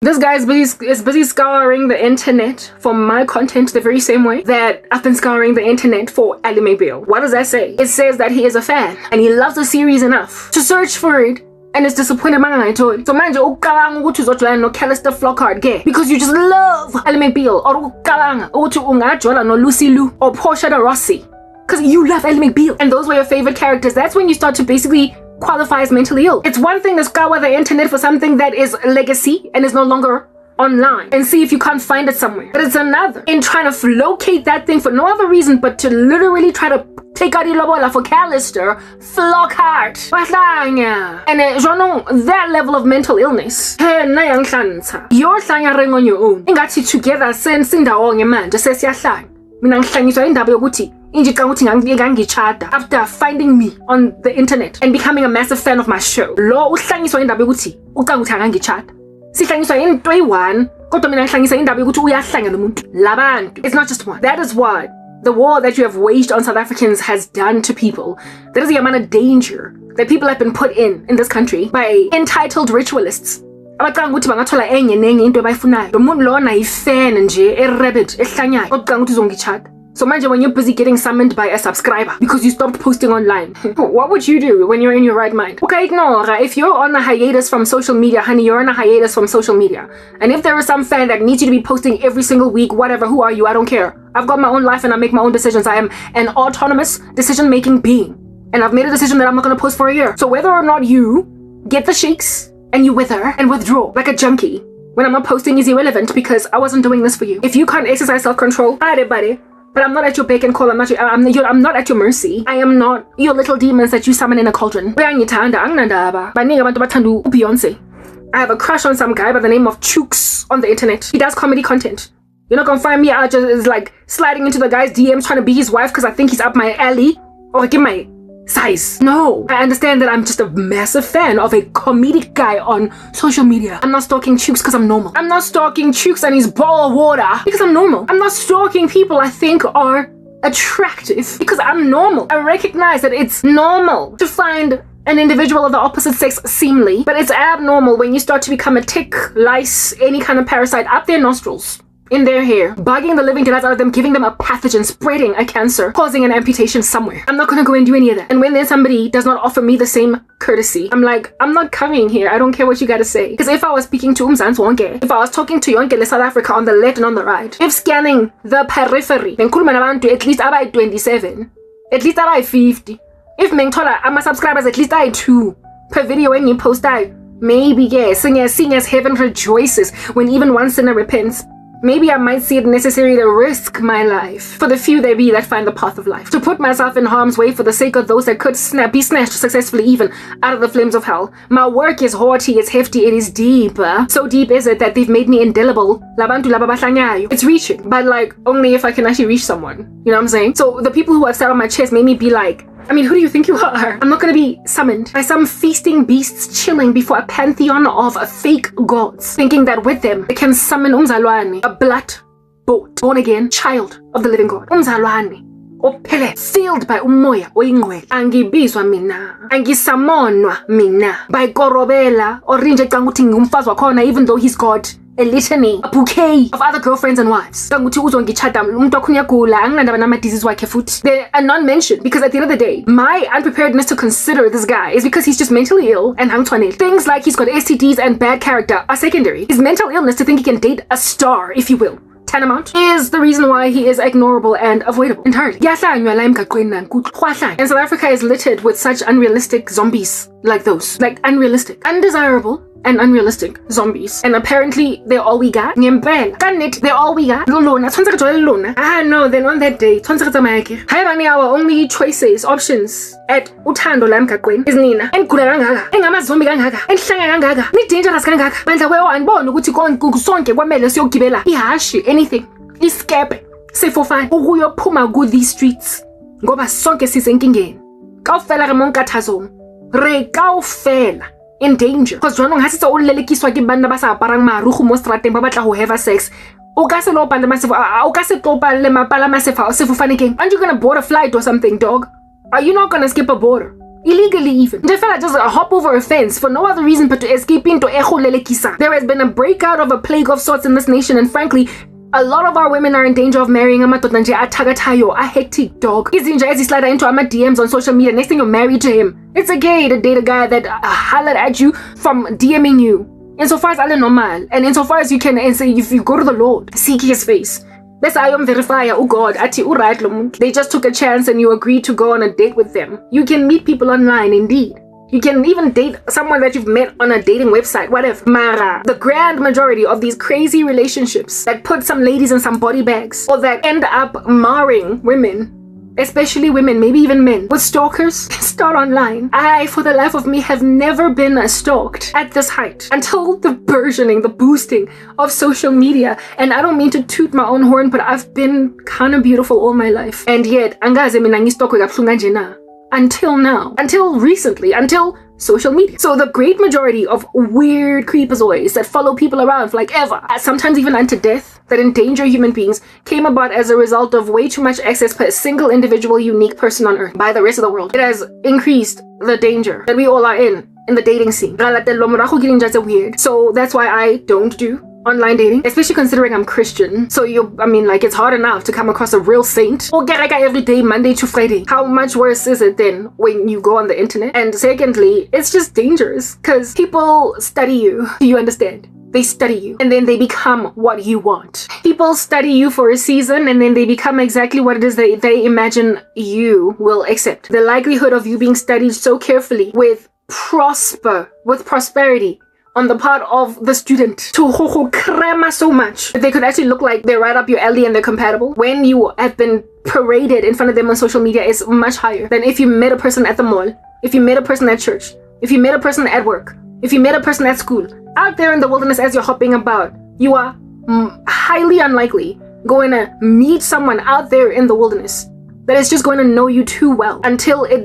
This guy is busy scouring the internet for my content the very same way that I've been scouring the internet for Ally Bill. What does that say? It says that he is a fan and he loves the series enough to search for it and is disappointed mangayitholi. So manje ucabanga ukuthi uzojola no Callister Flockhart ke because you just love Ally Bill, or ucabanga ukuthi ungajola no Lucy Liu or Portia de Rossi because you love Ally Bill and those were your favorite characters. That's when you start to basically qualify as mentally ill. It's one thing to scour the internet for something that is legacy and is no longer online and see if you can't find it somewhere. But it's another in trying to locate that thing for no other reason but to literally try to take out ilobola for Callister Flockhart. And that level of mental illness. You're hlanya on your own. Ingathi together sindawonye manje sesiyahlanya. Mina ngihlanyiswa indaba yokuthi after finding me on the internet and becoming a massive fan of my show. Lo uhlanyiswa indaba yokuthi ucanga angangichata. Sihlanyiswa into eyi-1 kodwa mina ngihlanyisa indaba yokuthi uyahlanya nomuntu. Labantu. It's not just one. That is what the war that you have waged on South Africans has done to people. That is the amount of danger that people have been put in this country by entitled ritualists. Abacanga ukuthi bangathola enye nenye into abayifunayo. Lo muntu lona yi-fan nje e-rabid ehlanyayo kodwa ukuthi uzongichata. So manje when you're busy getting summoned by a subscriber because you stopped posting online, what would you do when you're in your right mind? Okay, ignore. If you're on a hiatus from social media, honey, you're on a hiatus from social media. And if there is some fan that needs you to be posting every single week, whatever, who are you? I don't care. I've got my own life and I make my own decisions. I am an autonomous decision-making being. And I've made a decision that I'm not going to post for a year. So whether or not you get the shakes and you wither and withdraw like a junkie when I'm not posting is irrelevant because I wasn't doing this for you. If you can't exercise self-control, alright, buddy. But I'm not at your beck and call. I'm not at your mercy. I am not your little demons that you summon in a cauldron. Beyonce. I have a crush on some guy by the name of Chooks on the internet. He does comedy content. You're not gonna find me out just like sliding into the guy's DMs trying to be his wife because I think he's up my alley or give my size. No, I understand that I'm just a massive fan of a comedic guy on social media. I'm not stalking Chooks because I'm normal. I'm not stalking Chooks and his bowl of water because I'm normal. I'm not stalking people I think are attractive because I'm normal. I recognize that it's normal to find an individual of the opposite sex seemly, but it's abnormal when you start to become a tick, lice, any kind of parasite up their nostrils, in their hair, bugging the living daylights out of them, giving them a pathogen, spreading a cancer, causing an amputation somewhere. I'm not gonna go and do any of that. And when then somebody does not offer me the same courtesy, I'm like, I'm not coming here. I don't care what you gotta say. Because if I was speaking to Umzansi Wonke, if I was talking to Yonke South Africa on the left and on the right, if scanning the periphery, then ngikhuluma nabantu at least abayi 27, at least abayi 50. If mengithola ama subscribers at least ayi 2 per video when you post out, maybe yes, seeing as heaven rejoices when even one sinner repents. Maybe I might see it necessary to risk my life for the few there be that find the path of life. To put myself in harm's way for the sake of those that could be snatched successfully even out of the flames of hell. My work is haughty, it's hefty, it is deep. So deep is it that they've made me indelible. It's reaching, but like only if I can actually reach someone. You know what I'm saying? So the people who have sat on my chest made me be like, I mean, who do you think you are? I'm not gonna be summoned by some feasting beasts chilling before a pantheon of fake gods, thinking that with them they can summon Umzalwane, a blood-bought, born-again child of the living God. Umzalwane, ophele, filled by umoya oyingcwele. Angibizwa mina, angisamonwa mina, by Korobela, orinje kanguthi ngumfazi wakhona, even though he's God. A litany, a bouquet of other girlfriends and wives. They're non-mentioned because at the end of the day, my unpreparedness to consider this guy is because he's just mentally ill and hangtwanel. Things like he's got STDs and bad character are secondary. His mental illness to think he can date a star, if you will, tantamount, is the reason why he is ignorable and avoidable entirely. And South Africa is littered with such unrealistic zombies like those. Like unrealistic, undesirable, and unrealistic zombies. And apparently they're all we got. They're all we got. No, then on that day, our only choices, options at Utando Lamkakwen is Nina. And Kuranga, and Amazombi Ganga, and Shanganga, ni dangerous Ganga, and the way on born, Guti go and Gugusonke, Wamela, Kibela, Ihashi, anything. Escape. Say for fun. Who your Puma good these streets? Go ba sonke si sinking. Kaufela Ramonka Tazom. Re Kaufela. In danger. Because Ronong has its own lelekiswa ke banda ba sa aparang marugo mo strateng ba batla go have sex. O ka se lo pala masefa, o ka se topa le mapala masefa o sefofane keng. Aren't you gonna board a flight or something, dog? Are you not gonna skip a border? illegally even. They felt like just hop over a fence for no other reason but to escape into ekholelekisa. There has been a breakout of a plague of sorts in this nation, and frankly, a lot of our women are in danger of marrying amadoda nje athakathayo, a hectic dog. Izinja ezislida into ama DMs on social media. Next thing you're married to him. It's a gay to date a guy that hollered at you from DMing you. Insofar as alle normal, and insofar as you can, and say if you go to the Lord, seek his face. Bese ayomverifya, oh God, athi uright lo muntu. They just took a chance and you agreed to go on a date with them. You can meet people online, indeed. You can even date someone that you've met on a dating website, whatever. Mara, the grand majority of these crazy relationships that put some ladies in some body bags, or that end up marring women, especially women, maybe even men, with stalkers, start online. I, for the life of me, have never been stalked at this height until the burgeoning, the boosting of social media. And I don't mean to toot my own horn, but I've been kind of beautiful all my life. And yet, angaze mina ngistalkwe kabuhlungu kanje na. Until now, until recently, until social media. So the great majority of weird creepazoids that follow people around for like ever, sometimes even unto death, that endanger human beings, came about as a result of way too much access per single individual unique person on earth by the rest of the world. It has increased the danger that we all are in the dating scene. Weird. So that's why I don't do online dating, especially considering I'm Christian. So it's hard enough to come across a real saint or gereka every day, Monday to Friday. How much worse is it then when you go on the internet? And secondly, it's just dangerous because people study you. Do you understand? They study you and then they become what you want. People study you for a season and then they become exactly what it is they imagine you will accept. The likelihood of you being studied so carefully with prosperity on the part of the student to crema so much that they could actually look like they're right up your alley and they're compatible when you have been paraded in front of them on social media is much higher than if you met a person at the mall, if you met a person at church, if you met a person at work, if you met a person at school. Out there in the wilderness as you're hopping about, you are highly unlikely going to meet someone out there in the wilderness that is just going to know you too well until it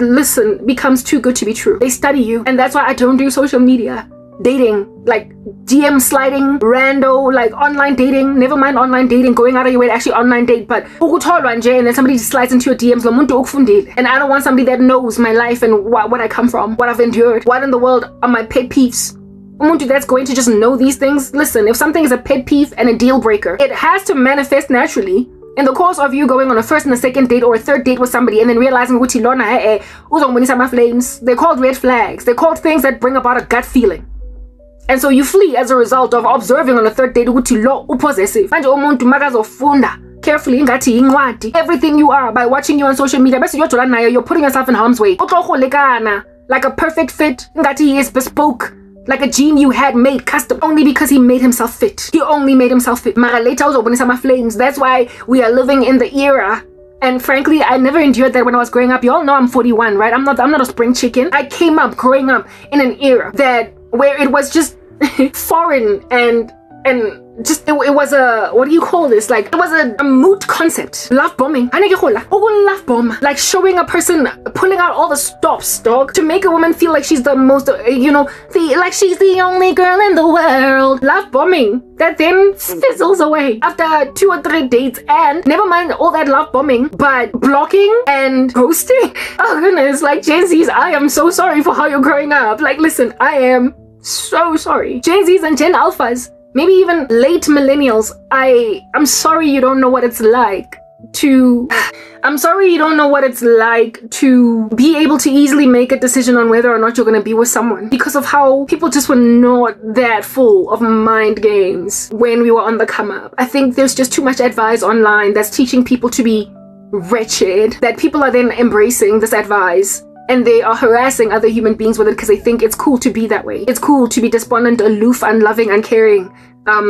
becomes too good to be true. They study you, and that's why I don't do social media dating, like DM sliding, rando, like online dating, never mind online dating, going out of your way to actually online date, but and then somebody slides into your DMs, and I don't want somebody that knows my life and what I come from, what I've endured, what in the world are my pet peeves. Umuntu that's going to just know these things. Listen, if something is a pet peeve and a deal breaker, it has to manifest naturally in the course of you going on a first and a second date or a third date with somebody and then realizing flames. They're called red flags. They're called things that bring about a gut feeling. And so you flee as a result of observing on a third date ukuthi lo upossessive. Manje umuntu makazofunda carefully ngathi incwadi everything you are by watching you on social media. Bese uyojola nayo, you're putting yourself in harm's way. Like a perfect fit, ngathi he is bespoke. Like a gene you had made custom only because he made himself fit. He only made himself fit. Mara later uzobonisa flames. That's why we are living in the era. And frankly, I never endured that when I was growing up. You all know I'm 41, right? I'm not a spring chicken. I came up growing up in an era where it was just foreign and just it was a, what do you call this, like it was a moot concept. Love bombing, love bomb, like showing a person pulling out all the stops, dog, to make a woman feel like she's the most, like she's the only girl in the world. Love bombing that then fizzles away after 2 or 3 dates, and never mind all that love bombing, but blocking and ghosting. Oh goodness, like Gen Zs, I am so sorry for how you're growing up. Like listen, I am so sorry. Gen Zs and Gen Alphas, maybe even late millennials, I'm sorry you don't know what it's like to be able to easily make a decision on whether or not you're going to be with someone because of how people just were not that full of mind games when we were on the come up. I think there's just too much advice online that's teaching people to be wretched, that people are then embracing this advice and they are harassing other human beings with it because they think it's cool to be that way. It's cool to be despondent, aloof, unloving, uncaring,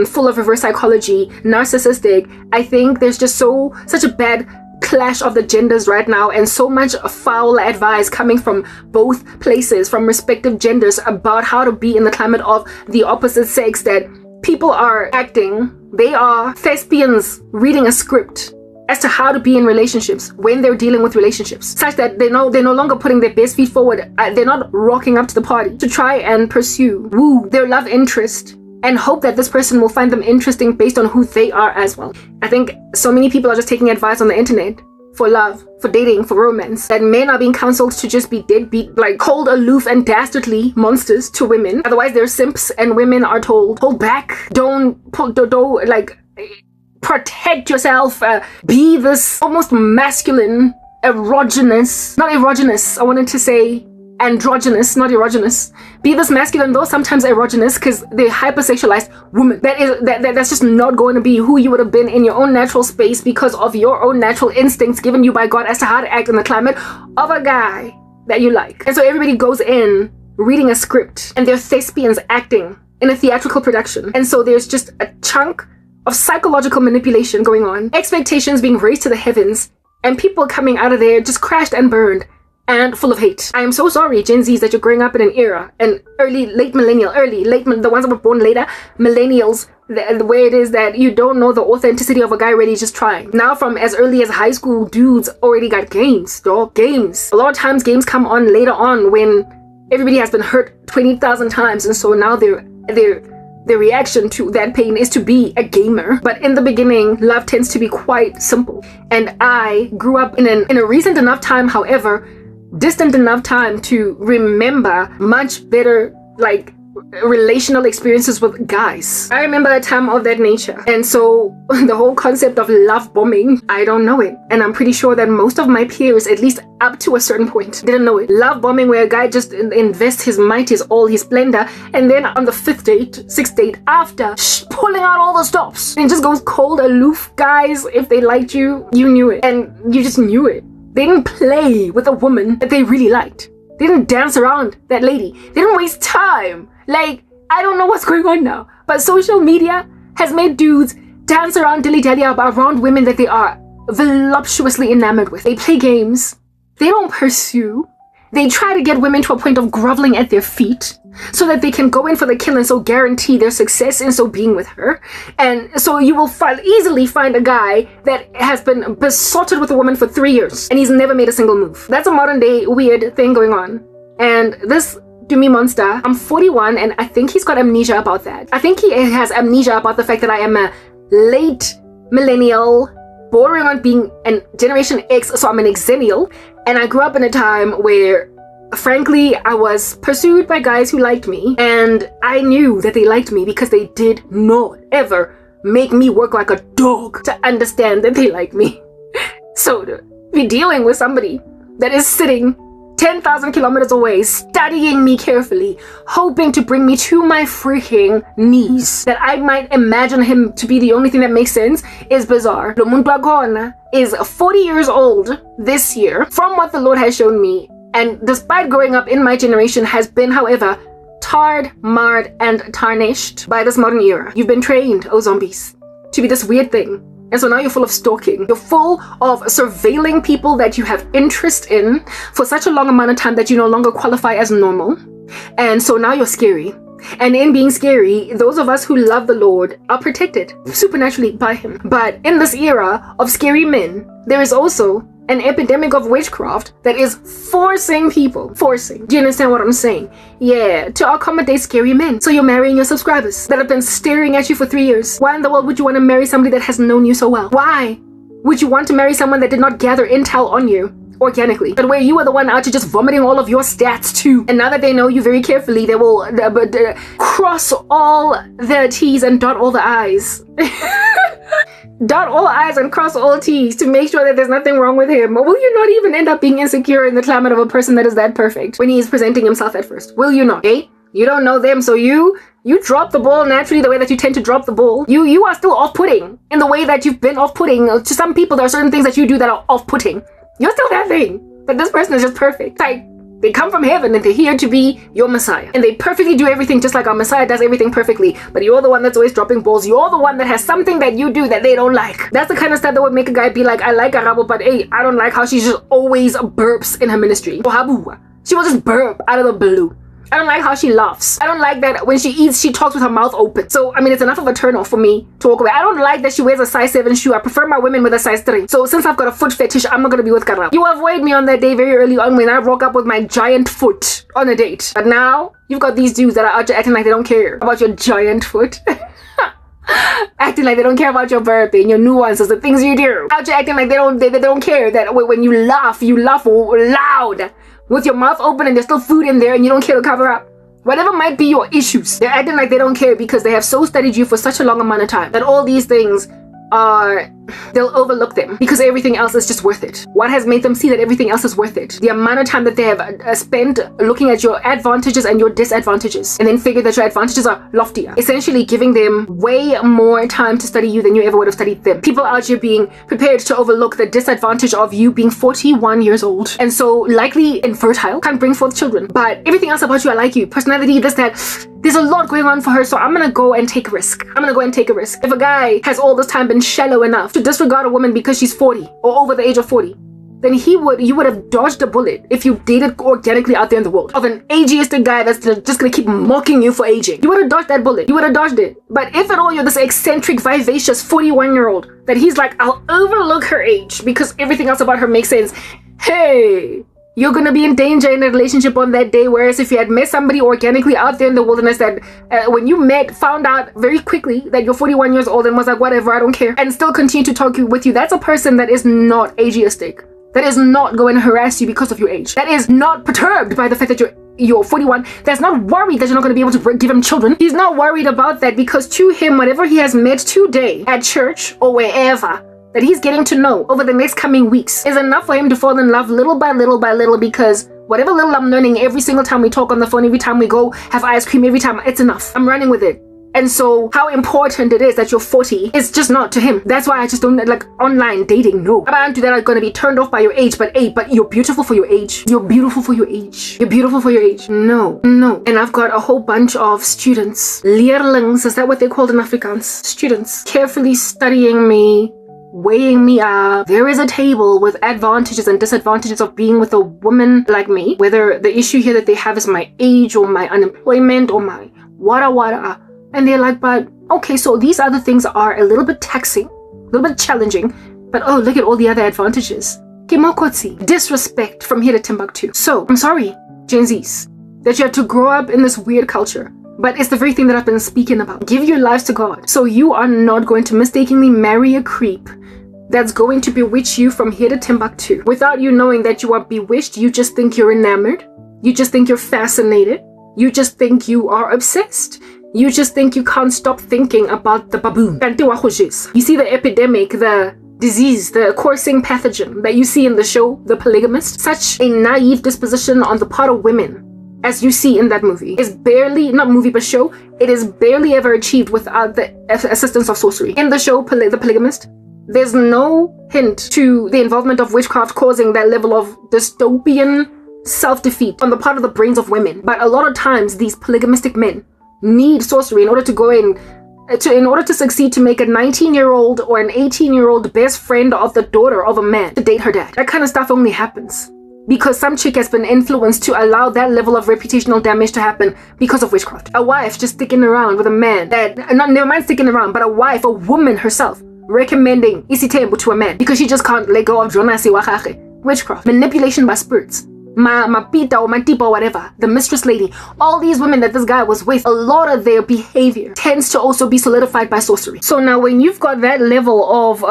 full of reverse psychology, narcissistic. I think there's just such a bad clash of the genders right now, and so much foul advice coming from both places, from respective genders, about how to be in the climate of the opposite sex, that people are acting, they are thespians reading a script as to how to be in relationships when they're dealing with relationships, such that they're no longer putting their best feet forward. They're not rocking up to the party to try and woo their love interest and hope that this person will find them interesting based on who they are as well. I think so many people are just taking advice on the internet for love, for dating, for romance, that men are being counseled to just be deadbeat, like cold, aloof, and dastardly monsters to women. Otherwise, they're simps, and women are told, hold back, don't like, protect yourself, be this almost masculine, androgynous, I wanted to say androgynous, not erogenous. Be this masculine, though sometimes erogenous, because they're hypersexualized woman. That's just not going to be who you would have been in your own natural space because of your own natural instincts given you by God as to how to act in the climate of a guy that you like. And so everybody goes in reading a script, and they're thespians acting in a theatrical production. And so there's just a chunk of psychological manipulation going on, expectations being raised to the heavens, and people coming out of there just crashed and burned and full of hate. I am so sorry, Gen Zs, that you're growing up in an era, the ones that were born later, millennials, the way it is that you don't know the authenticity of a guy really just trying. Now from as early as high school, dudes already got games, dog, games. A lot of times games come on later on when everybody has been hurt 20,000 times, and so now their reaction to that pain is to be a gamer. But in the beginning, love tends to be quite simple. And I grew up in a recent enough time, however, distant enough time to remember much better, like, relational experiences with guys. I remember a time of that nature. And so the whole concept of love bombing, I don't know it. And I'm pretty sure that most of my peers, at least up to a certain point, didn't know it. Love bombing, where a guy just invests his might, his all, his splendor, and then on the 6th date after, pulling out all the stops, and just goes cold, aloof. Guys, if they liked you, you knew it. And you just knew it. They didn't play with a woman that they really liked. They didn't dance around that lady. They didn't waste time. Like, I don't know what's going on now, but social media has made dudes dance around, dilly-dally around women that they are voluptuously enamored with. They play games. They don't pursue. They try to get women to a point of groveling at their feet so that they can go in for the kill and so guarantee their success in so being with her. And so you will easily find a guy that has been besotted with a woman for 3 years and he's never made a single move. That's a modern day weird thing going on. And this Dumi monster, I'm 41 and I think he's got amnesia about that. I think he has amnesia about the fact that I am a late millennial, bordering on being an Generation X, so I'm an Xennial. And I grew up in a time where, frankly, I was pursued by guys who liked me, and I knew that they liked me because they did not ever make me work like a dog to understand that they like me. So to be dealing with somebody that is sitting 10,000 kilometers away, studying me carefully, hoping to bring me to my freaking knees, that I might imagine him to be the only thing that makes sense, is bizarre. Lo muntu wakhona is 40 years old this year, from what the Lord has shown me, and despite growing up in my generation, has been, however, tarred, marred, and tarnished by this modern era. You've been trained, oh zombies, to be this weird thing. And so now you're full of stalking. You're full of surveilling people that you have interest in for such a long amount of time that you no longer qualify as normal. And so now you're scary. And in being scary, those of us who love the Lord are protected supernaturally by Him. But in this era of scary men, there is also an epidemic of witchcraft that is forcing people. Do you understand what I'm saying? Yeah, to accommodate scary men. So you're marrying your subscribers that have been staring at you for 3 years. Why in the world would you want to marry somebody that has known you so well? Why would you want to marry someone that did not gather intel on you organically, but where you were the one out to just vomiting all of your stats too? And now that they know you very carefully, they will cross all the T's and dot all the I's. Dot all I's and cross all T's to make sure that there's nothing wrong with him. Or will you not even end up being insecure in the climate of a person that is that perfect when he is presenting himself at first? Will you not? Eh? You don't know them, so you drop the ball naturally the way that you tend to drop the ball. You are still off-putting in the way that you've been off-putting. To some people, there are certain things that you do that are off-putting. You're still that thing. But this person is just perfect. Like, they come from heaven and they're here to be your Messiah. And they perfectly do everything just like our Messiah does everything perfectly. But you're the one that's always dropping balls. You're the one that has something that you do that they don't like. That's the kind of stuff that would make a guy be like, I like Arabo, but hey, I don't like how she just always burps in her ministry. Or Habu. She will just burp out of the blue. I don't like how she laughs. I don't like that when she eats, she talks with her mouth open. So, I mean, it's enough of a turn off for me to walk away. I don't like that she wears a size 7 shoe. I prefer my women with a size 3. So, since I've got a foot fetish, I'm not going to be with Karab. You avoid me on that day very early on when I rock up with my giant foot on a date. But now, you've got these dudes that are out there acting like they don't care about your giant foot. acting like they don't care about your birthday and your nuances, the things you do. Out here acting like they don't care that when you laugh loud with your mouth open and there's still food in there and you don't care to cover up. Whatever might be your issues, they're acting like they don't care because they have so studied you for such a long amount of time that all these things they'll overlook them because everything else is just worth it. What has made them see that everything else is worth it? The amount of time that they have spent looking at your advantages and your disadvantages, and then figure that your advantages are loftier, essentially giving them way more time to study you than you ever would have studied them. People out here being prepared to overlook the disadvantage of you being 41 years old and so likely infertile, can't bring forth children, but everything else about you, I like you, personality, this, that. There's a lot going on for her, so I'm gonna go and take a risk. If a guy has all this time been shallow enough to disregard a woman because she's 40 or over the age of 40, then you would have dodged a bullet if you dated organically out there in the world of an ageistic guy that's just gonna keep mocking you for aging. You would have dodged that bullet. You would have dodged it. But if at all you're this eccentric, vivacious 41-year-old that he's like, I'll overlook her age because everything else about her makes sense. Hey, you're gonna be in danger in a relationship on that day. Whereas if you had met somebody organically out there in the wilderness that when you met, found out very quickly that you're 41 years old and was like, whatever, I don't care, and still continue to talk with you, that's a person that is not ageistic. That is not going to harass you because of your age. That is not perturbed by the fact that you're 41. That's not worried that you're not going to be able to give him children. He's not worried about that because to him, whatever he has met today at church or wherever that he's getting to know over the next coming weeks is enough for him to fall in love little by little, because whatever little I'm learning every single time we talk on the phone, every time we go have ice cream, every time, it's enough. I'm running with it. And so how important it is that you're 40 is just not to him. That's why I just don't like online dating. No. Abantu that are going to be turned off by your age, but hey, but you're beautiful for your age. You're beautiful for your age. You're beautiful for your age. No. And I've got a whole bunch of students, leerlings, is that what they're called in Afrikaans? Students, carefully studying me, weighing me up. There is a table with advantages and disadvantages of being with a woman like me, whether the issue here that they have is my age or my unemployment or my wada. And they're like, but okay, so these other things are a little bit taxing, a little bit challenging, but oh, look at all the other advantages. Kimokotsi, disrespect from here to Timbuktu. So I'm sorry, Gen Zs, that you have to grow up in this weird culture. But it's the very thing that I've been speaking about. Give your lives to God. So you are not going to mistakenly marry a creep that's going to bewitch you from here to Timbuktu. Without you knowing that you are bewitched, you just think you're enamored. You just think you're fascinated. You just think you are obsessed. You just think you can't stop thinking about the baboon. You see the epidemic, the disease, the coursing pathogen that you see in the show, The Polygamist. Such a naive disposition on the part of women, as you see in that movie, is barely, not movie but show, it is barely ever achieved without the assistance of sorcery. In the show, The Polygamist, there's no hint to the involvement of witchcraft causing that level of dystopian self-defeat on the part of the brains of women. But a lot of times, these polygamistic men need sorcery in order to go in order to succeed, to make a 19-year-old or an 18-year-old best friend of the daughter of a man to date her dad. That kind of stuff only happens because some chick has been influenced to allow that level of reputational damage to happen because of witchcraft. A wife just sticking around with a man that, never mind sticking around, but a woman herself recommending isitembu to a man because she just can't let go of Jonasi Wachake. Witchcraft, manipulation by spirits. Mapita or Matipa or whatever, the mistress lady, all these women that this guy was with, a lot of their behavior tends to also be solidified by sorcery. So now when you've got that level of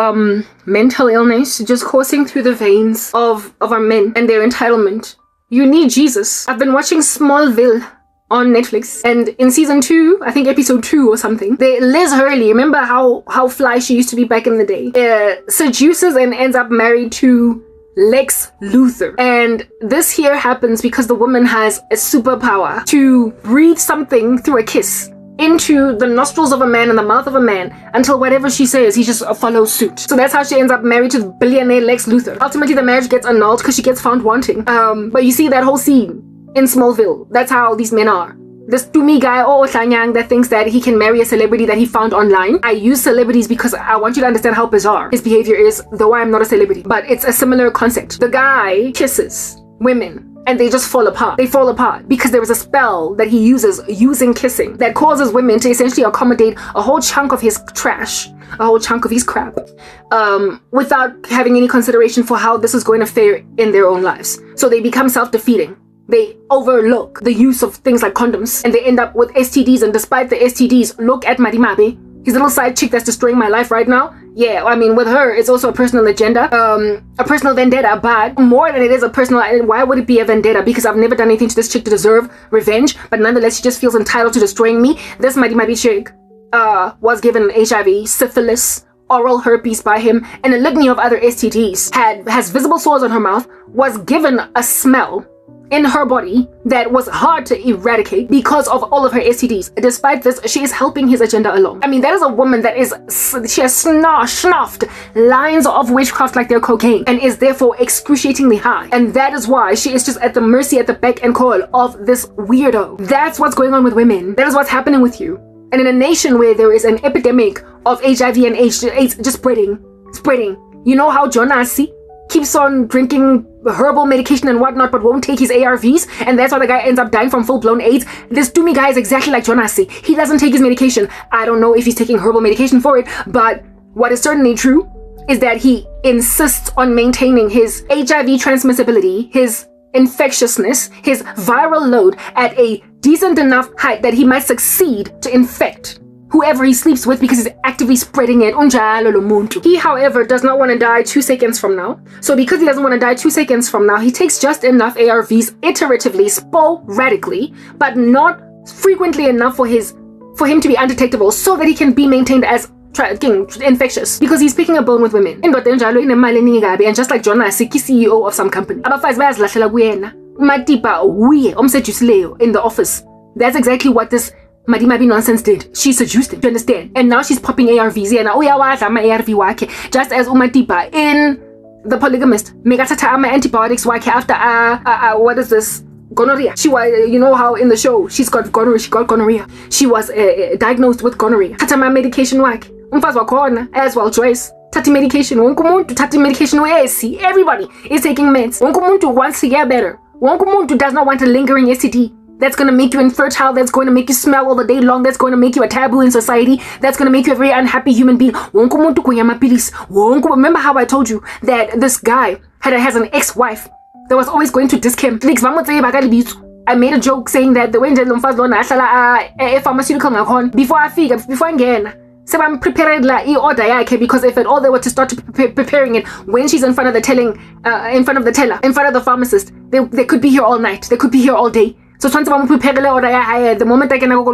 mental illness just coursing through the veins of our men and their entitlement, you need Jesus. I've been watching Smallville on Netflix, and in season 2, I think episode 2 or something, Liz Hurley, remember how fly she used to be back in the day, seduces and ends up married to Lex Luthor. And this here happens because the woman has a superpower to breathe something through a kiss into the nostrils of a man and the mouth of a man until whatever she says, he just follows suit. So that's how she ends up married to billionaire Lex Luthor. Ultimately, the marriage gets annulled because she gets found wanting. But you see that whole scene in Smallville. That's how these men are. This Tumi guy, Shanyang, that thinks that he can marry a celebrity that he found online. I use celebrities because I want you to understand how bizarre his behavior is, though I am not a celebrity. But it's a similar concept. The guy kisses women and they just fall apart. They fall apart because there is a spell that he uses using kissing that causes women to essentially accommodate a whole chunk of his trash, a whole chunk of his crap, without having any consideration for how this is going to fare in their own lives. So they become self-defeating. They overlook the use of things like condoms and they end up with STDs, and despite the STDs, look at Marimabe, his little side chick that's destroying my life right now. Yeah, I mean, with her, it's also a personal agenda, a personal vendetta, but more than it is a personal, why would it be a vendetta? Because I've never done anything to this chick to deserve revenge, but nonetheless, she just feels entitled to destroying me. This mighty chick, was given HIV, syphilis, oral herpes by him, and a litany of other STDs, has visible sores on her mouth, was given a smell in her body that was hard to eradicate because of all of her STDs. Despite this, she is helping his agenda along. I mean, that is a woman that she has snuffed lines of witchcraft like they're cocaine and is therefore excruciatingly high. And that is why she is just at the mercy, at the beck and call of this weirdo. That's what's going on with women. That is what's happening with you. And in a nation where there is an epidemic of HIV and AIDS just spreading, you know how Jonas keeps on drinking herbal medication and whatnot, but won't take his ARVs, and that's why the guy ends up dying from full-blown AIDS. This Dumi guy is exactly like Jonas. He doesn't take his medication. I don't know if he's taking herbal medication for it, but what is certainly true is that he insists on maintaining his HIV transmissibility, his infectiousness, his viral load at a decent enough height that he might succeed to infect whoever he sleeps with because he's actively spreading it. He, however, does not want to die 2 seconds from now. So because he doesn't want to die 2 seconds from now, he takes just enough ARVs iteratively, sporadically, but not frequently enough for him to be undetectable so that he can be maintained as infectious, because he's picking a bone with women. And just like Jonas, he's CEO of some company. In the office. That's exactly what this Madimabi nonsense did. She seduced him, you understand? And now she's popping ARVs. ARV just as Umatipa in The Polygamist. Megatata antibiotics after what is this? Gonorrhea. She was, you know how in the show she's got gonorrhea. She got gonorrhea. She was diagnosed with gonorrhea. Tatama medication wake. As well, Joyce. Tati medication. Tati medication. Everybody is taking meds. Wants to get better. Does not want a lingering STD. That's going to make you infertile, that's going to make you smell all the day long, that's going to make you a taboo in society, that's going to make you a very unhappy human being. Remember how I told you that this guy has an ex-wife that was always going to disk him? I made a joke saying that the way a pharmaceutical before I get so I'm preparing like order because if at all they were to start preparing it when she's in front of the in front of the pharmacist, they could be here all night, they could be here all day. So the moment I can go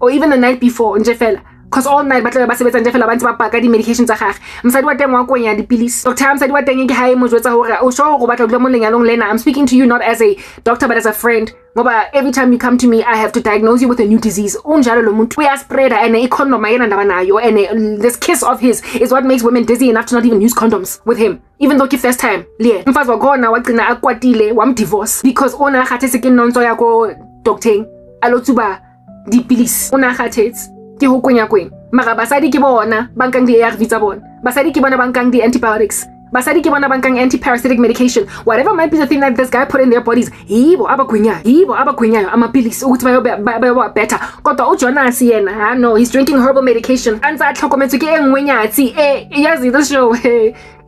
or even the night before in Jeffela. Because all night batla ba sebetsa Jeffela ba ntse ba paka di medications tsa gagwe. Mosadi wa teng wa go nya dipilisi. Doctor mosadi wa teng ke hae mo jwetsa hore o sure go batla go mo lenyalong lena. I'm speaking to you not as a doctor but as a friend. Ngoba every time you come to me I have to diagnose you with a new disease. Unjalo lo muntu we are spreader and icondom yena ndaba nayo, and this kiss of his is what makes women dizzy enough to not even use condoms with him. Even though first time liye mfazi wakhona wagcina akwatile wamdivorce because ona khathese ke nonzo yako doctor alotsuba dipilisi ona khathetse ke ho kwenya kweng. Mara basadi ke bona bankang di ARV tsa bona, basadi ke bona bankang di antibiotics, basadi ke bona bankang anti-parasitic medication, whatever might be the thing that this guy put in their bodies. Yibo abagwinya amapilisi ukuthi bayo better. Kodwa uJonas yena no, he's drinking herbal medication. Anza tlhokometse ke engwe nyatsi yazi the show.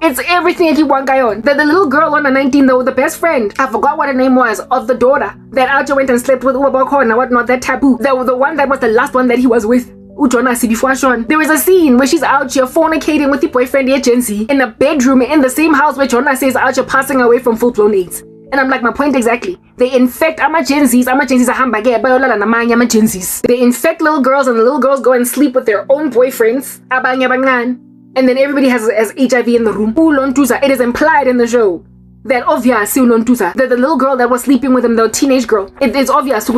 It's everything that he want guy on. The little girl on the 19 though, the best friend, I forgot what her name was, of the daughter that Aljo went and slept with and whatnot, that taboo. The one that was the last one that he was with. Jonas before Sean. There is a scene where she's out here fornicating with the boyfriend agency in a bedroom in the same house where Jonas is out here passing away from full-blown AIDS. And I'm like, my point exactly. They infect emergencies ahamba bayolala namanye emergencies. They infect little girls and the little girls go and sleep with their own boyfriends. Abanye abancane. And then everybody has HIV in the room. It is implied in the show that obviously that the little girl that was sleeping with him, the teenage girl, it's obvious she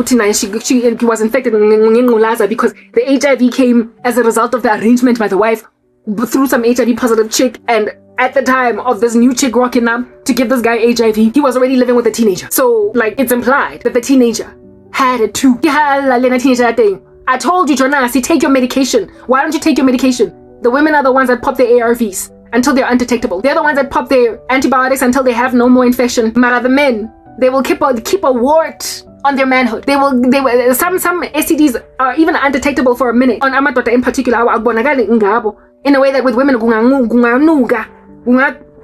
was infected because the HIV came as a result of the arrangement by the wife through some HIV positive chick, and at the time of this new chick rocking up to give this guy HIV, he was already living with a teenager. So like it's implied that the teenager had it too. I told you, Jonas, take your medication. Why don't you take your medication? The women are the ones that pop their ARVs until they're undetectable. They're the ones that pop their antibiotics until they have no more infection. Mara the men, they will keep a wart on their manhood. They will some STDs are even undetectable for a minute. On amadota in particular, in a way that with women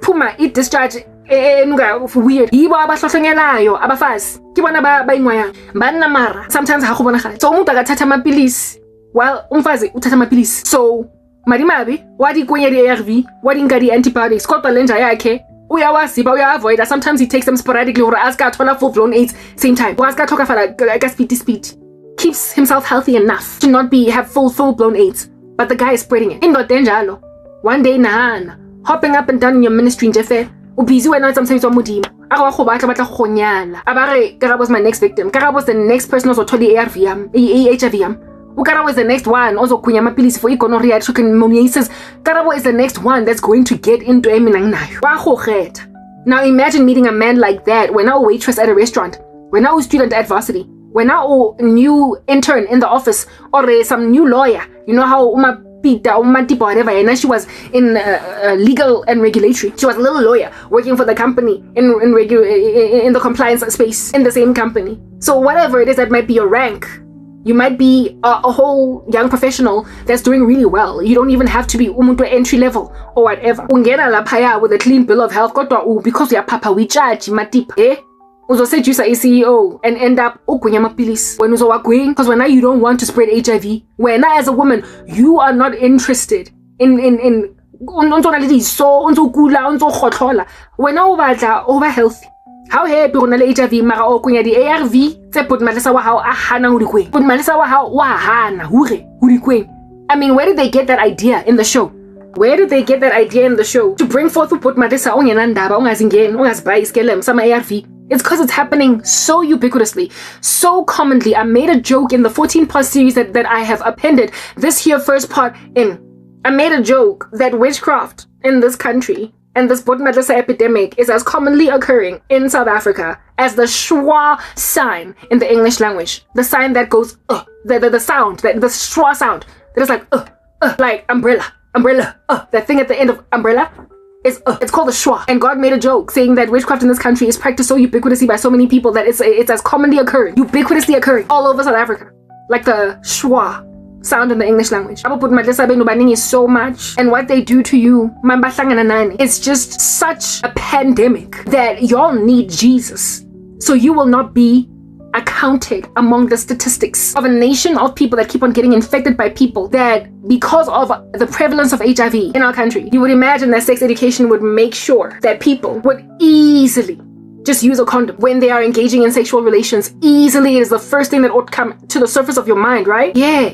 puma it discharge weird. Yibo abahlohlonyelayo abafazi. Ke bona ba ingwaya. Banna mara sometimes ha go bonagala. So umuntu akathatha amapilisi while umfazi uthatha amapilisi. So madimabi wadi kwenye di ARV wadi nka di antibiotics kodwa lenja yakhe uyawaziba uya-avoida. Sometimes he takes them sporadically or aska athola full-blown AIDS same time. Or aska thoka fala ka speed. Keeps himself healthy enough to not have full-blown AIDS. But the guy is spreading it. Indoda enjalo. One day nahana hopping up and down in your ministry njefe ubhizi wena sometimes wamudimo akwakhobahla batla khonyala abare Karabo was my next victim. Karabo was the next person ozothola i-ARV yam i-HIV yam. Karabo is the next one ozokhunya amapilisi for gonorrhea, trichomoniasis. Karabo is the next one that's going to get into eminangnayo wakhogeta. Now imagine meeting a man like that when a waitress at a restaurant, when a student at varsity, when a new intern in the office, or some new lawyer. You know how whatever, and she was in legal and regulatory. She was a little lawyer working for the company in the compliance space in the same company. So whatever it is that might be your rank, you might be a whole young professional that's doing really well. You don't even have to be umuntu entry level or whatever. Ungena laphaya with a clean bill of health kodwa because we are papa we charge matipa uzoseduce a CEO and end up ukwenye amapilisi when uzowagwing, because when you don't want to spread HIV. When as a woman you are not interested in when over healthy. How happy gona le HIV mara o kunya di ARV tse put malesa wa hao a hana ho dikweng. Put malesa wa hao wa hana hure ho dikweng. I mean, where did they get that idea in the show? Where did they get that idea in the show to bring forth put malesa ongena ndaba ongazingeni ongazibuy iskelem sama ARV? It's because it's happening so ubiquitously, so commonly. I made a joke in the 14-part series that I have appended this here first part in. I made a joke that witchcraft in this country and this Botmadlasa epidemic is as commonly occurring in South Africa as the schwa sign in the English language. The sign that goes, the sound, the schwa sound. That is like umbrella. That thing at the end of umbrella is, it's called the schwa. And God made a joke saying that witchcraft in this country is practiced so ubiquitously by so many people that it's as commonly occurring, ubiquitously occurring all over South Africa. Like the schwa sound in the English language. Is so much, and what they do to you, it's just such a pandemic that y'all need Jesus. So you will not be accounted among the statistics of a nation of people that keep on getting infected by people that, because of the prevalence of HIV in our country, you would imagine that sex education would make sure that people would easily just use a condom when they are engaging in sexual relations. Easily, it is the first thing that would come to the surface of your mind, right? Yeah.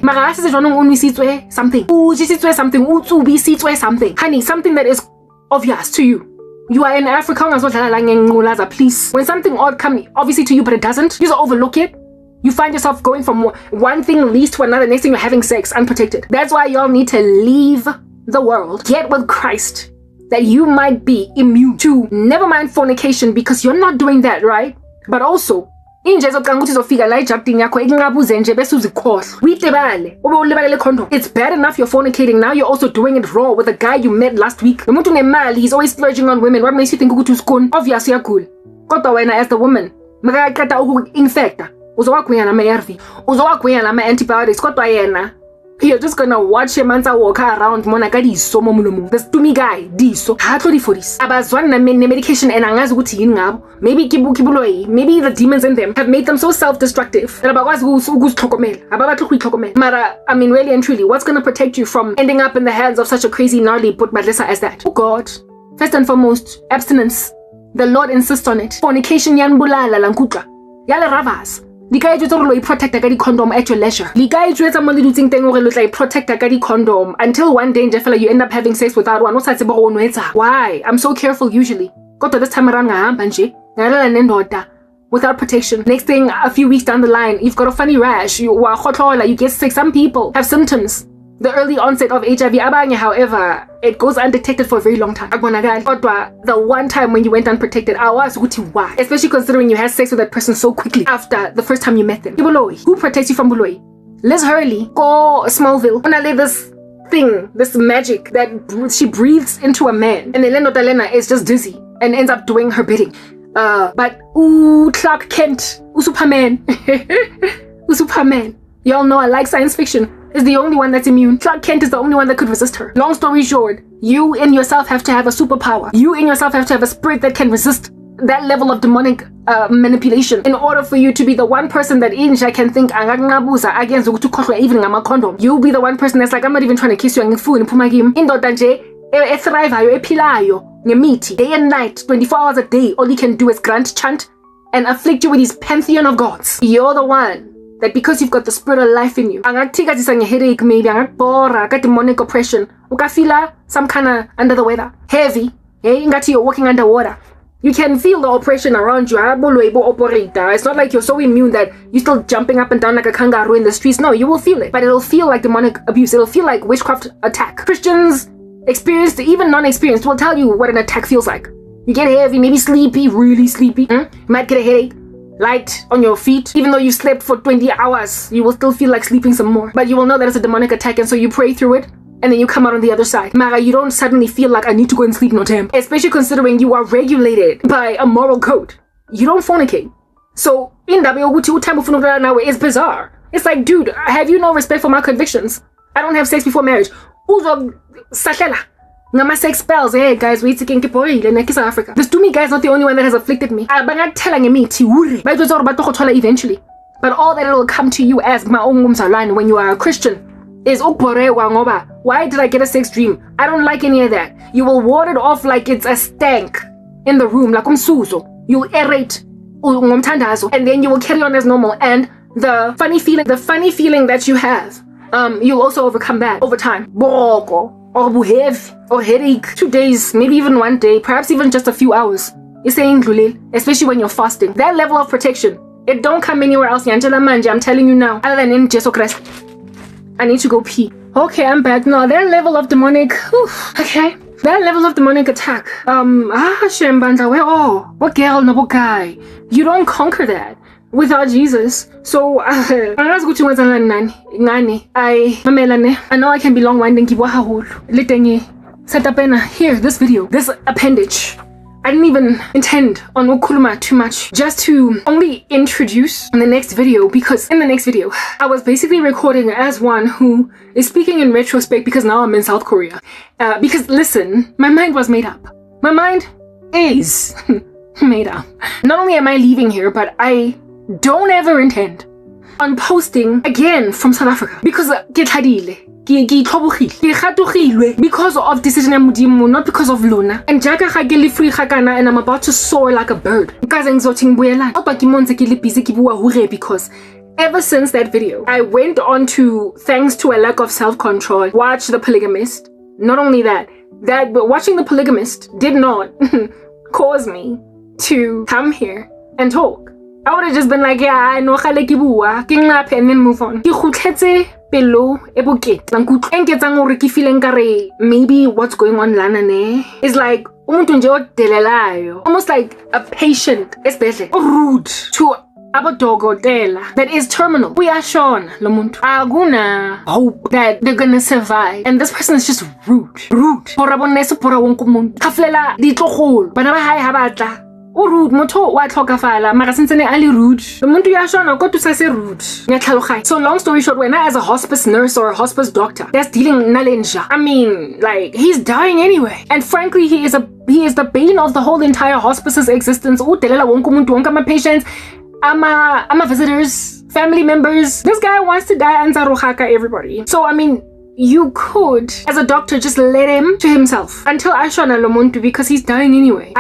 Something. Honey, something that is obvious to you. You are in Africa, please. When something odd comes obviously to you, but it doesn't, you just overlook it. You find yourself going from one thing leads to another. Next thing you're having sex unprotected. That's why y'all need to leave the world. Get with Christ. That you might be immune to, never mind fornication, because you're not doing that, right? But also, it's bad enough you're fornicating, now you're also doing it raw with a guy you met last week. He's always splurging on women. What makes you think obviously you're cool? As the woman, antibiotics. You're just gonna watch him and walk around monakadi so momulumu. This to me guy, diso. Hatlo for this. Abazwan na medication and angazi ukuthi yini ngabo. Maybe maybe the demons in them have made them so self-destructive. Mara, I mean really and truly, what's gonna protect you from ending up in the hands of such a crazy gnarly Botmadlesa as that? Oh God. First and foremost, abstinence. The Lord insists on it. Fornication yanbulala lankutla. Yala ravas. Protect a condom at your leisure. Protect a condom until one day you end up having sex without one. Why? I'm so careful usually. Got to this time around without protection. Next thing, a few weeks down the line, you've got a funny rash. You get sick. Some people have symptoms. The early onset of HIV, however, it goes undetected for a very long time. The one time when you went unprotected, why? Especially considering you had sex with that person so quickly after the first time you met them. Who protects you from buloi? Liz Hurley, go Smallville. This thing, this magic that she breathes into a man, and then Lena is just dizzy and ends up doing her bidding. But Clark Kent, Superman, Superman. Y'all know I like science fiction. Is the only one that's immune. Clark Kent is the only one that could resist her. Long story short, you in yourself have to have a superpower. You in yourself have to have a spirit that can resist that level of demonic manipulation in order for you to be the one person that Inja can think even I'm a condom. You'll be the one person that's like, I'm not even trying to kiss you and food indoda nje ethrivayo ephilayo ngemithi day and night 24 hours a day. All he can do is grant, chant, and afflict you with his pantheon of gods. You're the one that because you've got the spirit of life in you, angakuthikazisa ngeheadache, maybe angakubora ka demonic oppression, ukafila some kind of under the weather, heavy, ingathi you're walking underwater. You can feel the oppression around you. It's not like you're so immune that you're still jumping up and down like a kangaroo in the streets. No, you will feel it, but it'll feel like demonic abuse. It'll feel like witchcraft attack. Christians, experienced, even non-experienced, will tell you what an attack feels like. You get heavy, maybe sleepy, really sleepy. You might get a headache, light on your feet. Even though you slept for 20 hours, you will still feel like sleeping some more. But you will know that it's a demonic attack, and so you pray through it, and then you come out on the other side. Mara, you don't suddenly feel like I need to go and sleep no time. Especially considering you are regulated by a moral code. You don't fornicate. So, in that now is bizarre. It's like, dude, have you no respect for my convictions? I don't have sex before marriage. Ngama sex spells, hey guys, wait again, Africa. This to me guy's not the only one that has afflicted me. Eventually. But all that it'll come to you as when you are a Christian is why did I get a sex dream? I don't like any of that. You will ward it off like it's a stank in the room, like umsuzo. You'll aerate and then you will carry on as normal. And the funny feeling that you have, you'll also overcome that over time. Or headache, 2 days, maybe even 1 day, perhaps even just a few hours. Especially when you're fasting. That level of protection, it don't come anywhere else. I'm telling you now, other than in Jesus Christ. I need to go pee. Okay, I'm back. No, that level of demonic, okay. That level of demonic attack. What girl, no guy. You don't conquer that without Jesus. So, I know I can be long-winding. Here, this video, this appendage. I didn't even intend on Ukuluma too much, just to only introduce in the next video, because in the next video, I was basically recording as one who is speaking in retrospect because now I'm in South Korea. Because listen, my mind was made up. My mind is made up. Not only am I leaving here, but I don't ever intend on posting again from South Africa because because of decision ya Modimo, not because of Luna. And and I'm about to soar like a bird. Because ever since that video, I went on to, thanks to a lack of self-control, watch The Polygamist. Not only that, but watching The Polygamist did not cause me to come here and talk. I would have just been like, yeah, I know and then move on. Maybe what's going on is like almost like a patient, especially rude to abadogotela that is terminal. We are shown aguna hope that they're gonna survive, and this person is just rude. Rude moto wa tlhokafala mara sentsene ali rude umuntu uyashona kodwa usase rude ngiyahlaloganya. So long story short, when I as a hospice nurse or a hospice doctor that's dealing nalenja, I mean, like, he's dying anyway, and frankly he is the bane of the whole entire hospice's existence. Udelela wonke umuntu, wonke ama patients, ama visitors, family members. This guy wants to die and zaruhaka everybody. So I mean, you could, as a doctor, just let him to himself until Ashona Lomuntu, because he's dying anyway.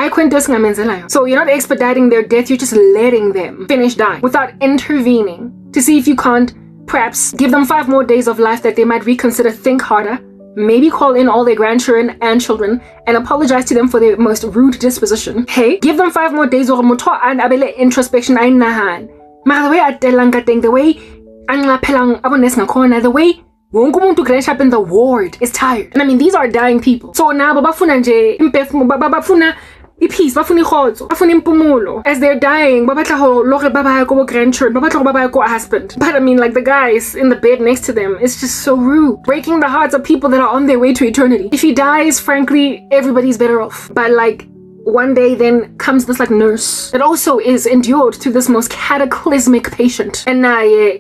So you're not expediting their death, you're just letting them finish dying without intervening to see if you can't perhaps give them 5 more days of life that they might reconsider, think harder, maybe call in all their grandchildren and children and apologize to them for their most rude disposition. Hey, give them 5 more days or moto and abele introspection ay nahan. Ma the way I the way angapelang abones ngakona, the way wonke umuntu crash up in the ward is tired. And I mean, these are dying people. So now babafuna nje impefumulo, babafuna ipeace, bafuna ikhotso, bafuna impumulo. As they're dying, babatla ho lore babaya ko grandchildren, babatla babaya ko husband. But I mean, like, the guys in the bed next to them is just so rude, breaking the hearts of people that are on their way to eternity. If he dies, frankly, everybody's better off. But like, one day then comes this like nurse that also is endured through this most cataclysmic patient, and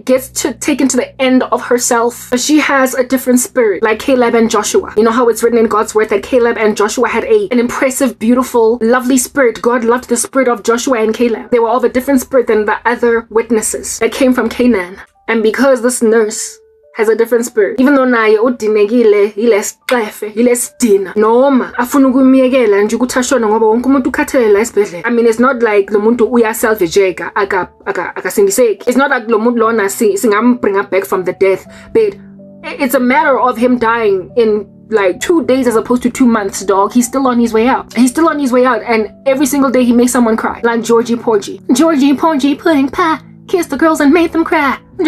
gets to taken to the end of herself. But she has a different spirit, like Caleb and Joshua. You know how it's written in God's word that Caleb and Joshua had an impressive, beautiful, lovely spirit. God loved the spirit of Joshua and Caleb. They were of a different spirit than the other witnesses that came from Canaan. And because this nurse has a different spirit, even though naye udinekile ile sidina noma afuna ukumiyekela nje ukuthi ashona ngoba wonke umuntu ukhathalela esibhedlela. I mean, it's not like lo muntu uyasalvageka akasindiseki. It's not like lo muntu lona singambringa back from the death, but it's a matter of him dying in like 2 days as opposed to 2 months, dog. He's still on his way out. He's still on his way out, and every single day he makes someone cry. Like Georgie Porgy pudding pie kissed the girls and made them cry. And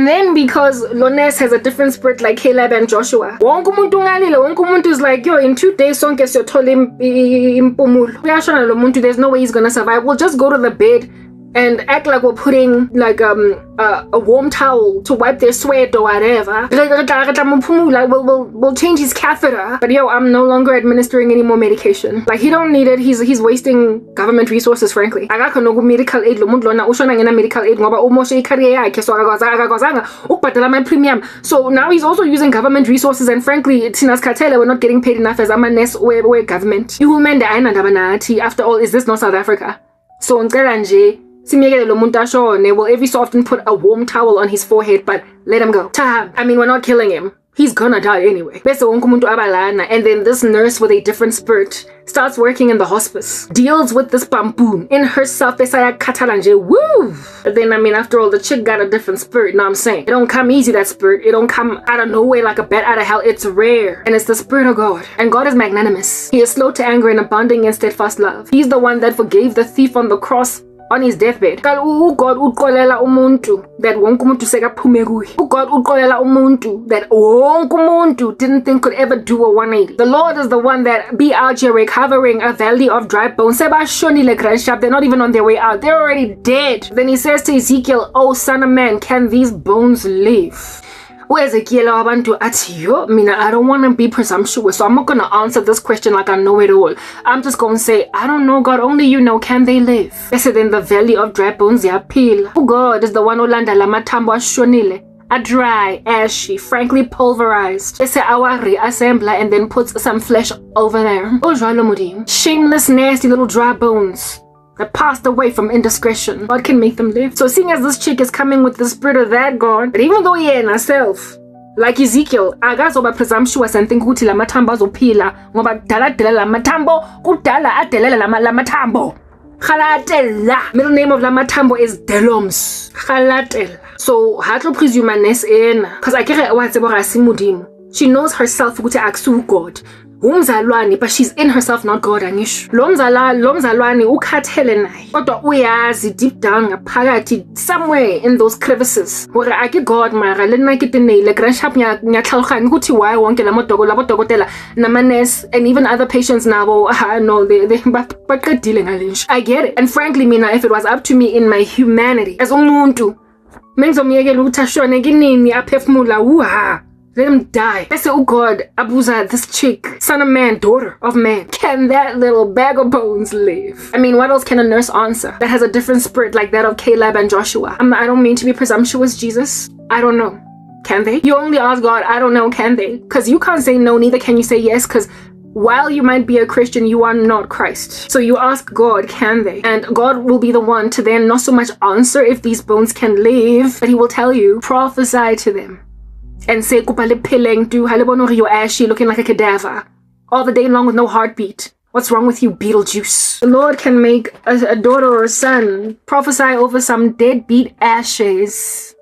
then because Lones has a different spirit like Caleb and Joshua, wonke umuntu is like, yo, in 2 days sonke siyothola impumulo. Uyashona lo muntu, there's no way he's gonna survive. We'll just go to the bed and act like we're putting like a warm towel to wipe their sweat or whatever. We'll change his catheter. But yo, I'm no longer administering any more medication. Like, he don't need it. He's wasting government resources, frankly. Medical aid medical aid my premium. So now he's also using government resources, and frankly, we're not getting paid enough as we're government. After all, is this not South Africa? So will every so often put a warm towel on his forehead, but let him go. I mean, we're not killing him. He's gonna die anyway. And then this nurse with a different spirit starts working in the hospice, deals with this bamboon in herself. Woo! But then, I mean, after all, the chick got a different spirit. Know what I'm saying? It don't come easy, that spirit. It don't come out of nowhere like a bat out of hell. It's rare. And it's the spirit of God. And God is magnanimous. He is slow to anger and abounding in steadfast love. He's the one that forgave the thief on the cross on his deathbed. God uqolela umuntu that wonke umuntu sekaphume kuye. God uqolela umuntu that wonke umuntu didn't think could ever do a 180. The Lord is the one that be out here recovering a valley of dry bones. They're not even on their way out. They're already dead. Then he says to Ezekiel, "Oh, son of man, can these bones live?" I don't want to be presumptuous, so I'm not going to answer this question like I know it all. I'm just going to say, I don't know, God, only you know, can they live? They said in the valley of dry bones, yapil. Oh, God is the one who landa la matambo ashonile. A dry, ashy, frankly pulverized. They say our reassembler and then puts some flesh over there. Oh, shameless, nasty little dry bones that passed away from indiscretion. God can make them live. So seeing as this chick is coming with the spirit of that God, but even though he in herself, like Ezekiel, akazoba presumptuous and think ukuthi la matambo azophila ngoba kudala la matambo kudala adelela la matambo. Khalatela. Middle name of la matambo is Deloms. Khalatela. So hatlo presume nes ena because akere wa tsebo ga se modimo. She knows herself ukuthi akusu God. Umzalwane, but she's in herself, not God. Angisho lo mzalwane ukhathele naye kodwa uyazi deep down ngaphakathi somewhere in those crevices where ake God mara le nna ke tenile grandshap nyatlhaloganya ukuthi why wonke la bodokotela nama-nurse and even other patients nabo no they baqedile ngalenje. I get it, and frankly mina, if it was up to me in my humanity as umuntu mengizomyekela ukuthi ashone kinini aphefumula let him die. I say, oh God, Abuza, this chick, son of man, daughter of man, can that little bag of bones live? I mean, what else can a nurse answer that has a different spirit like that of Caleb and Joshua? I don't mean to be presumptuous, Jesus. I don't know. Can they? You only ask God, I don't know, can they? Because you can't say no, neither can you say yes, because while you might be a Christian, you are not Christ. So you ask God, can they? And God will be the one to then not so much answer if these bones can live, but he will tell you, prophesy to them. And say, you're ashy, looking like a cadaver. All the day long with no heartbeat. What's wrong with you, Beetlejuice? The Lord can make a daughter or a son prophesy over some deadbeat ashes.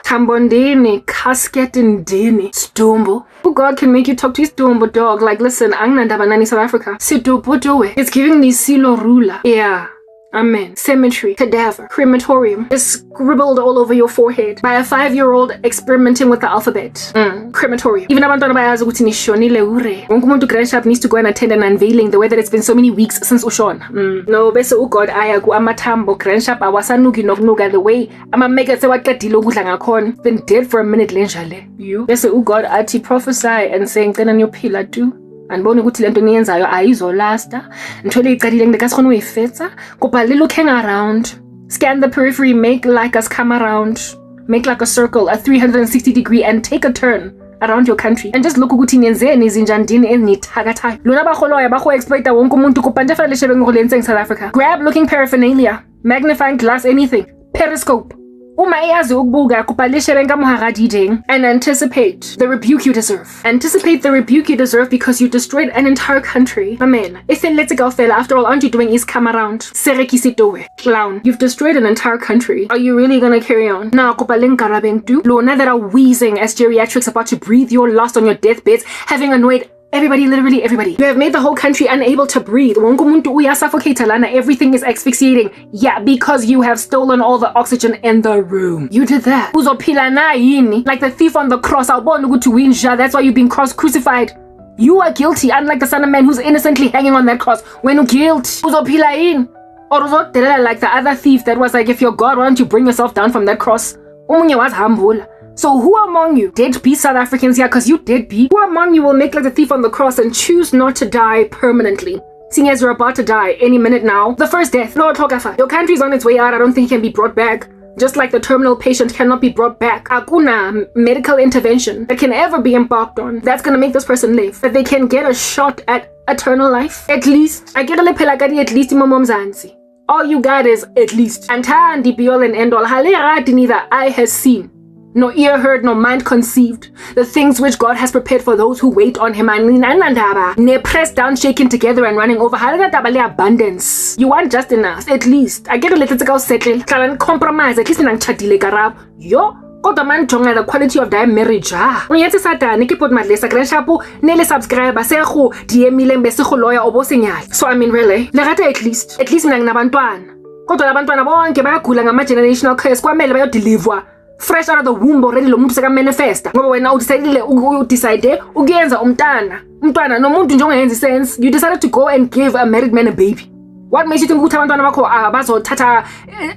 Tambondini, casket and dini, stumbo. Oh, God can make you talk to his stumbo dog. Like, listen, Angnandabanani, South Africa. It's giving me silo rula. Yeah. Amen. Cemetery, cadaver, crematorium, just scribbled all over your forehead by a 5-year-old experimenting with the alphabet. Crematorium. Even abantwana bayazi ukuthi nishonile ure. Wonke umuntu grandshap needs to go and attend an unveiling the way that it's been so many weeks since ushona. No, bese uGod aya ku amatambo grandshap awasanuki nokunuka the way amameka sewaqedile ukudla ngakhona. Been dead for a minute lenjale. You. Bese uGod athi prophesy and saying ngicela niyophila do. andibona ukuthi lento niyenzayo ayizolasta ntho le iqadile ngeke sikhona uyifetsa kopa le looking around, scan the periphery, make like us come around, make like a circle, a 360-degree, and take a turn around your country and just look ukuthi niyenzeni izinjandini enithakathayo. Lona baholoya baho-exploita wonke umuntu kopa nje fanele shebe ngolenzeng South Africa. Grab looking paraphernalia, magnifying glass, anything, periscope. Uma eyazi ukubuka kopa le shebe nkamohara DJing, and anticipate the rebuke you deserve. Anticipate the rebuke you deserve because you destroyed an entire country. Amen. Let's go fella. After all, aren't you doing is come around? Serekisitowe. Clown. You've destroyed an entire country. Are you really gonna carry on? Na kopa le nkarabeng tu. Lona that are wheezing as geriatrics about to breathe your last on your deathbeds, having annoyed everybody, literally everybody. You have made the whole country unable to breathe. Wonke umuntu uya suffocate lana. Everything is asphyxiating. Yeah, because you have stolen all the oxygen in the room. You did that. Uzophila na yini? Like the thief on the cross. Awubona ukuthi winja. That's why you've been crucified. You are guilty, unlike the son of man who's innocently hanging on that cross. When guilt. Uzophila yini? Or uzodelela like the other thief that was like, if you're God, why don't you bring yourself down from that cross? Omunye was humble. So who among you, deadbeat South Africans here, because you deadbeat, who among you will make like the thief on the cross and choose not to die permanently? Seeing as you're about to die any minute now, the first death, Lord Togafa, your country's on its way out, I don't think it can be brought back. Just like the terminal patient cannot be brought back. Hakuna medical intervention that can ever be embarked on that's gonna make this person live. That they can get a shot at eternal life. At least. I get a lepelagadi at least imamomzansi. All you got is at least. Antandi be all and end all. Halerati neither eye has seen, no ear heard, no mind conceived, the things which God has prepared for those who wait on him. Ne pressed down, shaken together, and running over. Abundance. You want just enough, at least. I get a little to go settle. Can compromise. At least in chatile karab. Yo. Kodwa man jonga the quality of their marriage. Unyetse satani keep my lesa grashapo nele subscriber se go diemile mbese go lawyer obosenyala. So I mean really, lerata at least mina nginabantwana. Kodwa labantwana bonke bayagula ngama generational curse kwamele bayo deliver fresh out of the womb already lo muntu seka manifesta ngoba wena udecide ukuyenza umntwana nomuntu nje ongenzi sense. You decided to go and give a married man a baby. What makes you think ukuthi abantwana bakho bazothatha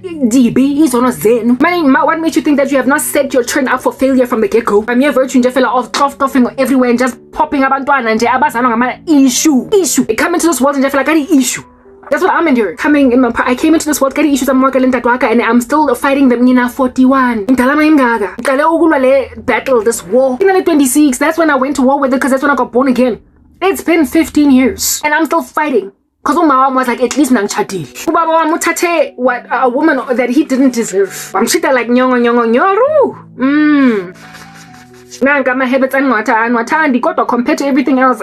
DB izono zenu? What makes you think that you have not set your children up for failure from the get-go? I'm here virtue nje fella of coughing everywhere and just popping abantwana nje abazalwa ngama issue. They come into this world nje fella kani issue. That's what I'm enduring. I came into this world getting issues and I'm still fighting them in 41. Battle, this war. In 26, that's when I went to war with it because that's when I got born again. It's been 15 years and I'm still fighting. Because my mom was like, at least nang chadi. What a woman that he didn't deserve. I'm treated like nyoru. Nanga my habits anwatandi kodwa compared to everything else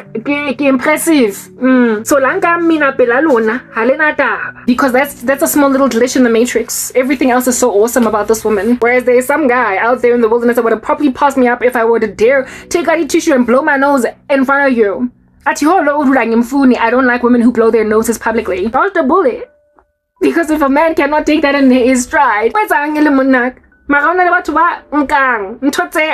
impressive. So langa mina belalona halena taba, because that's a small little glitch in the matrix. Everything else is so awesome about this woman, whereas there's some guy out there in the wilderness that would have probably passed me up if I were to dare take out a tissue and blow my nose in front of you. I don't like women who blow their noses publicly. Dodge the bullet, because if a man cannot take that in his stride,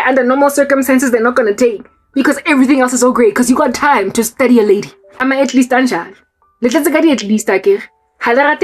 under normal circumstances they're not gonna take, because everything else is so great, because you got time to study a lady. I'm at least anjani. Let's at least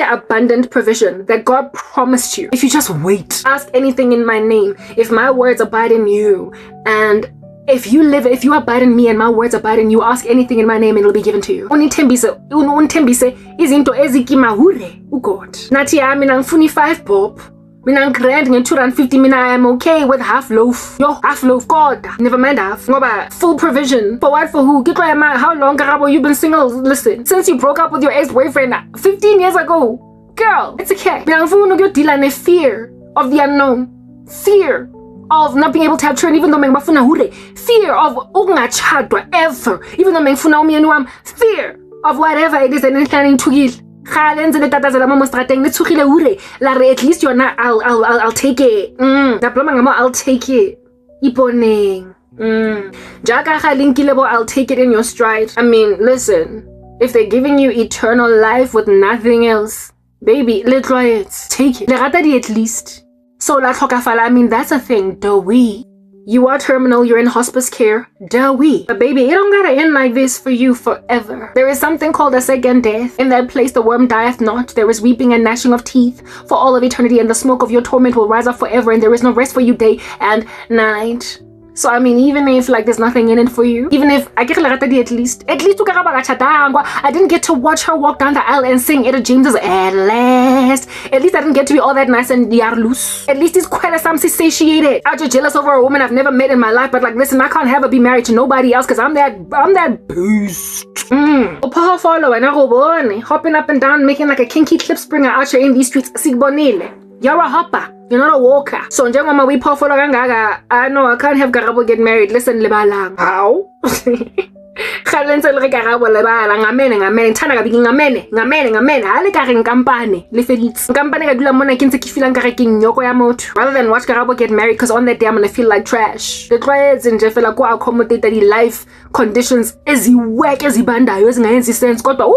abundant provision that God promised you if you just wait. Ask anything in my name, if my words abide in you, and if you abide in me and my words abide in you, ask anything in my name and it'll be given to you. Unithembise izinto ezikimahure uGod. Nathi yami nangifuni 5 bob. Mina grand nge-250, mina I am okay with half loaf. Yo, half loaf, God. Never mind half. Ngoba full provision. For what, for who? How long have you been single? Listen, since you broke up with your ex-boyfriend 15 years ago. Girl, it's okay. Mina ngifuna ukuyodila ne-fear of the unknown. Fear of not being able to have children, even though mengibafuna hure. Fear of ukungachadwa ever, even though mengifuna umyeni wami. Fear of whatever it is that planning to kill. At least you're not. I'll take it. I'll take it. I'll take it in your stride. I mean, listen, if they're giving you eternal life with nothing else, baby, let's try it. Take it. At least. So I mean, that's a thing, do we? You are terminal, you're in hospice care, do we? But baby, it don't gotta end like this for you forever. There is something called a second death. In that place the worm dieth not. There is weeping and gnashing of teeth for all of eternity, and the smoke of your torment will rise up forever, and there is no rest for you day and night. So I mean, even if like there's nothing in it for you, even if I get at least I didn't get to watch her walk down the aisle and sing Etta James's At Last. At least I didn't get to be all that nice and loose. At least it's quite some satiated. I'm just jealous over a woman I've never met in my life, but like listen, I can't have her be married to nobody else because I'm that beast. Follow and hopping up and down, making like a kinky clip springer out here in these streets. You're a hopper. You're not a walker. So njengoma we follow kangaka, I know I can't have Garabo get married. Listen, lebalang. How? Khalense le Garabo lebala ngamene thana ka biki ngamene hale ka reng kampane le felix kampane ka dula mona ke ntse ke feelang ka re ke nyoko ya motho rather than watch Garabo get married because on that day I'm gonna feel like trash. The tries nje fela ku accommodate the life conditions eziwek ezibandayo ezingayenzi sense kodwa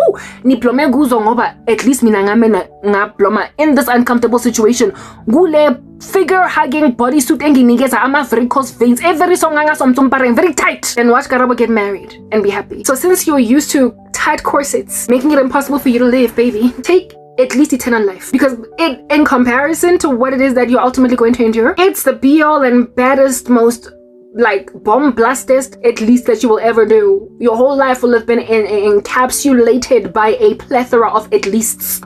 niplome kuzo ngoba at least mina ngamene ngaploma in this uncomfortable situation kule figure hugging bodysuit enginikeza ama varicose veins every song sompareng very tight and watch Garabo get married and be happy. So since you're used to tight corsets making it impossible for you to live, baby, take at least eternal life, because it, in comparison to what it is that you're ultimately going to endure, it's the be all and baddest, most like bomb blastest at least that you will ever do. Your whole life will have been encapsulated by a plethora of at leasts.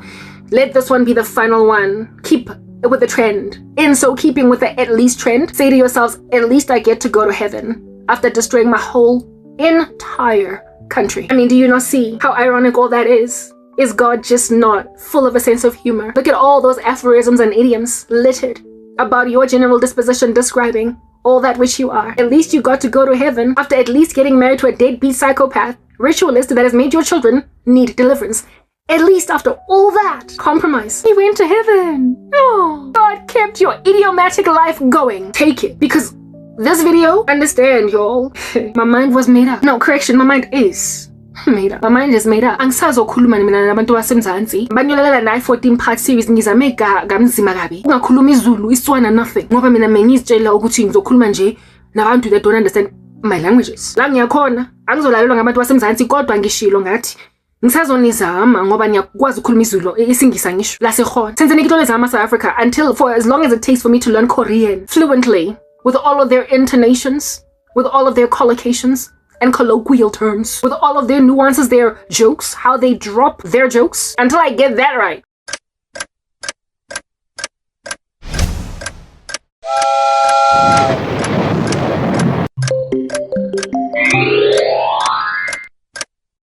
Let this one be the final one. Keep with the trend. In so keeping with the at least trend, say to yourselves, at least I get to go to heaven after destroying my whole entire country. I mean, do you not see how ironic all that is? Is God just not full of a sense of humor? Look at all those aphorisms and idioms littered about your general disposition describing all that which you are. At least you got to go to heaven after at least getting married to a deadbeat psychopath, ritualist that has made your children need deliverance. At least after all that compromise, he went to heaven. Oh, God kept your idiomatic life going. Take it. Because this video, understand y'all, my mind was made up. No, correction, my mind is made up. My mind is made up. Angisazokhuluma mina nabantu basemzansi. Banyulela la 14 part series ngizame kamzima kabi. Ungakhuluma iZulu, iSwana nothing. Ngoba mina mengizitshela ukuthi ngizokhuluma nje nabantu that don't understand my languages. La ngiyakhona, angizolalelwa ngabantu basemzansi kodwa ngishilo ngathi ngisazonizama ngoba ngiyakwazi ukukhuluma iZulu isingisa ngisho la sekhona. Senze ngitolezama South Africa until for as long as it takes for me to learn Korean fluently with all of their intonations, with all of their collocations and colloquial terms, with all of their nuances, their jokes, how they drop their jokes, until I get that right.